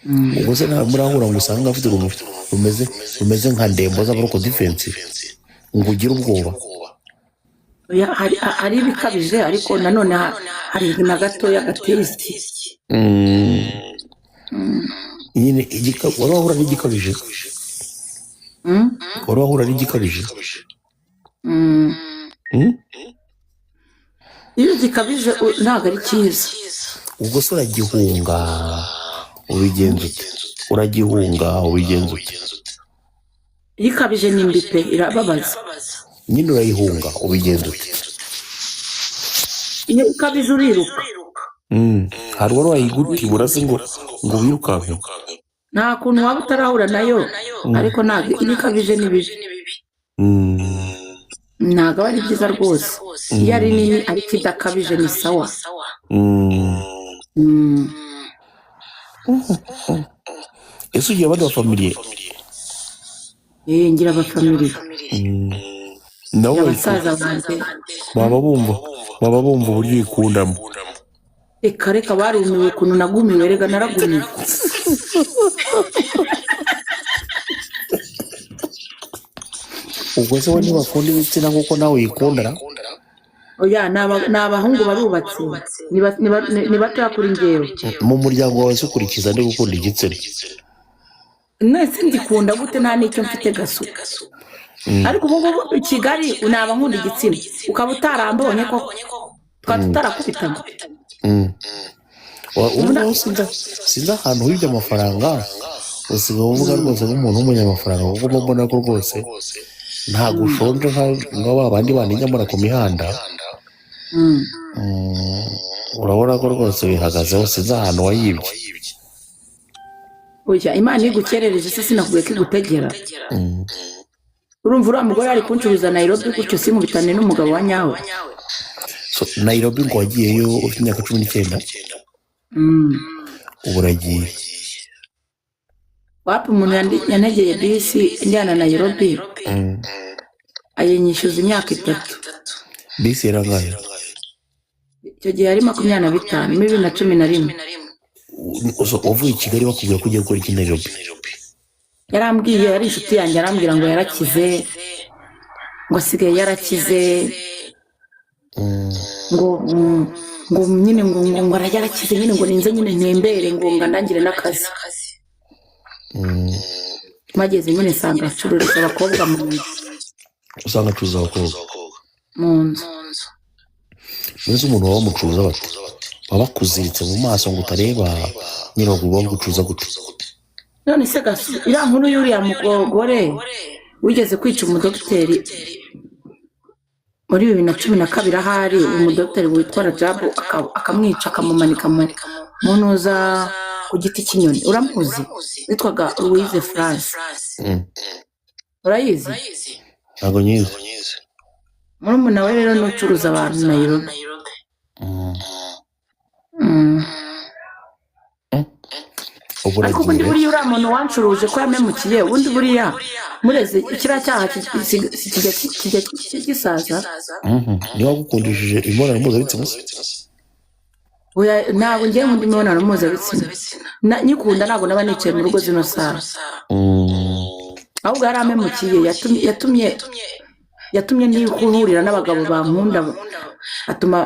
ubwo se nta murahura ngo usanga afite rumeze nka ndembo z'abaroko defense ngo ugire ubwoba. hari ibikabije ariko nanone hari na gatoya gatesti. nyine wari wahura n'igikabije wari wahura n'igikabije iyo gikabije ntabwo ari cyiza. ubwo se uragihunga ubigenza ute? iyo ikabije ni mbi pe, irababaza. nyine urayihunga ubigenza ute? iyo ikabije uriruka. hari wari wayigutibura se ngo wirukanke? nta kuntu waba utarahura nayo, ariko ntabwo iyo ikabije ni bibi. ntabwo aba ari byiza rwose. iyo ari nini ariko idakabije ni sawa. ese ugiye abandi bafamiliye? ngira abafamiliye. nabo abasaza banjye baba bumva uburyo uyikundamo. reka barumiwe ukuntu nagumiwe. rega naragumiwe. ubwo se we ntibakunda ibitsina nk'uko nawe uyikundana? oya, ni abahungu barubatse, ni batoya kuri njyewe. mu muryango wawe se ukurikiza ndi gukunda igitsina? mwese ndikunda gute? nta n'icyo mfite gasu. ariko ubu ngubu i Kigali naba nkunda igitsina, ukaba utarambonye koko twaba tutarakubitana. ubu sinzi ahantu wibye amafaranga usigaye uvuga rwose nk'umuntu w'umunyamafaranga, kuko mbona ko rwose ntabwo ushonje nka ba bandi banijyamura ku mihanda. urabona ko rwose wihagazeho, sinzi ahantu wayibye. oya, Imana igukerereje se sinakubwiye ko igutegera. urumva uriya mugore ari kuncuruza Nairobi gutyo sinkubitane n'umugabo wa nyawe. Nairobi ngo wagiyeyo ufite imyaka 19? ubu uragiye wapa umuntu yanegeye bisi njyana Nairobi, ayinyishyuza imyaka 3. bisi yarangaye icyo gihe ari 25 muri 2011. wavuye i Kigali bakubwira ko ugiye gukora iki Nairobi? yarambwiye, yari inshuti yanjye, arambwira ngo yarakize, ngo asigaye yarakize, ngo nyine ngo yarakize nyine, ngo ninze nyine ntembere, ngo ngandangire n'akazi. mageze nyine nsanga acururiza abakobwa mu nzu. usanga acuruza abakobwa mu nzu? mbese umuntu waba bamucuruza bate? baba bakuziritse mu maso ngo utareba nyine bagomba gucuruza gute? none se gasu, iriya nkuru y'uriya mugore wigeze kwica umudogiteri muri 2012 ahari, umudogiteri witwa Rajabu akamwica, akamumanika mu ntuza ku giti cy'inyoni. uramuzi? witwaga Louise France. urayizi? ntabwo nyizi. murumuna we rero n'ucuruza abantu Nairobi. ariko ubundi buriya uriya muntu wancuruje ko yamemukiye, ubundi buriya mureze kiriya cyaha kijya gisaza. niba wagukundishije imibonano mpuzabitsina se? oya, ntabwo ngiye mu mibonano mpuzabitsina nyikunda, ntabwo naba nicaye mu rugo zino saha. ahubwo yari amemukiye, yatumye nihurira n'abagabo bankunda, atuma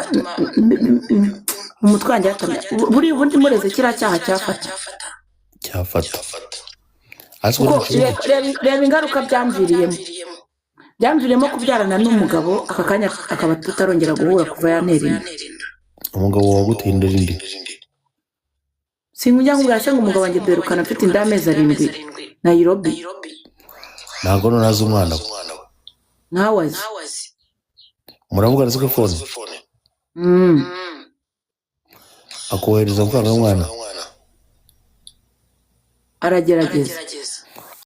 umutwe wanjye yatamye. buriya ubundi mureze kiriya cyaha cyafata. reba ingaruka byamviriyemo kubyarana n'umugabo, aka kanya akaba tutarongera guhura kuva yantera inda. umugabo waguteye inda indi? sinkujya nkubwira se ngo umugabo wanjye duherukana afite inda y'amezi 7 Nairobi. ntabwo nazi umwana we. nawe azi? muravugana se kuri fone? akohereza amafaranga y'umwana? aragerageza.